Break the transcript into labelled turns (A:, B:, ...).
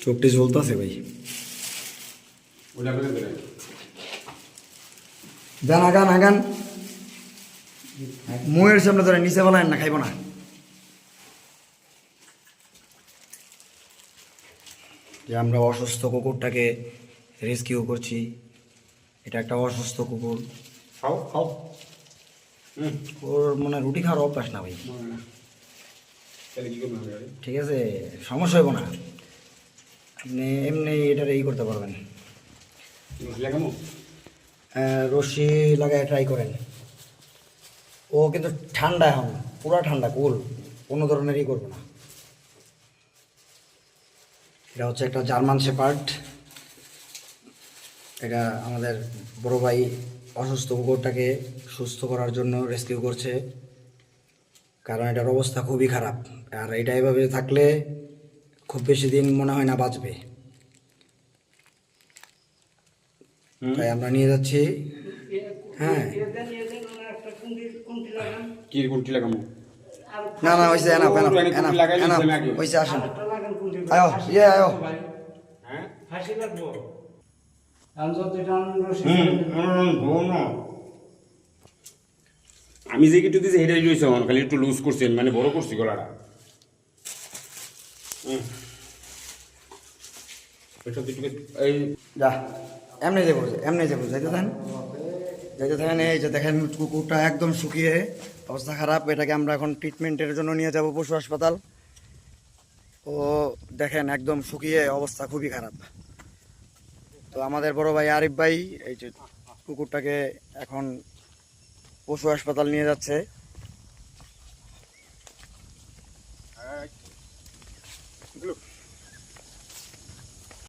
A: চোখটি জ্বলতেছে ভাই। গান আগান আগান মুয়ের সামনে ধরে নিচে বলেন না, খাইব না। যে আমরা অসুস্থ কুকুরটাকে রেস্কিউ করছি, এটা একটা অসুস্থ কুকুর।
B: খাও খাও।
A: ওর মনে হয় রুটি খাওয়ার অভ্যাস না ভাই। ঠিক আছে, সমস্যা হইব না, আপনি এমনি এটার এই করতে পারবেন। রশি লাগায় ট্রাই করেন। ও কিন্তু ঠান্ডা, এখন পুরা ঠান্ডা, কুল, কোনো ধরনেরই করবে না। এটা হচ্ছে একটা জার্মান শেপার্ড। এটা আমাদের বড় ভাই অসুস্থ কুকুরটাকে সুস্থ করার জন্য রেস্কিউ করছে, কারণ এটার অবস্থা খুবই খারাপ। আর এটা এভাবে থাকলে খুব বেশি দিন মনে হয় না বাঁচবে। তাই আমরা নিয়ে যাচ্ছি। হ্যাঁ,
B: কি কোনটি লাগামু?
A: না না হয়েছে, এনাফ এনাফ এনাফ এনাফ হয়েছে, আসেন আয়ো আয়ো।
B: হ্যাঁ
C: ফাঁসি লাগবো।
B: আমি যে কিছু দিয়েছি সেটাই রয়েছে, খালি একটু লুজ করছেন, মানে বড় করছি গলাটা। এই
A: যা এমনি যাবো, এমনি যাবো, যাইতে থাকেন যাইতে থাকেন। এই যে দেখেন কুকুরটা একদম শুকিয়ে অবস্থা খারাপ। এটাকে আমরা এখন ট্রিটমেন্টের জন্য নিয়ে যাব পশু হাসপাতাল। ও দেখেন একদম শুকিয়ে অবস্থা খুবই খারাপ। তো আমাদের বড় ভাই আরিফ ভাই এই যে কুকুরটাকে এখন পশু হাসপাতাল নিয়ে যাচ্ছে।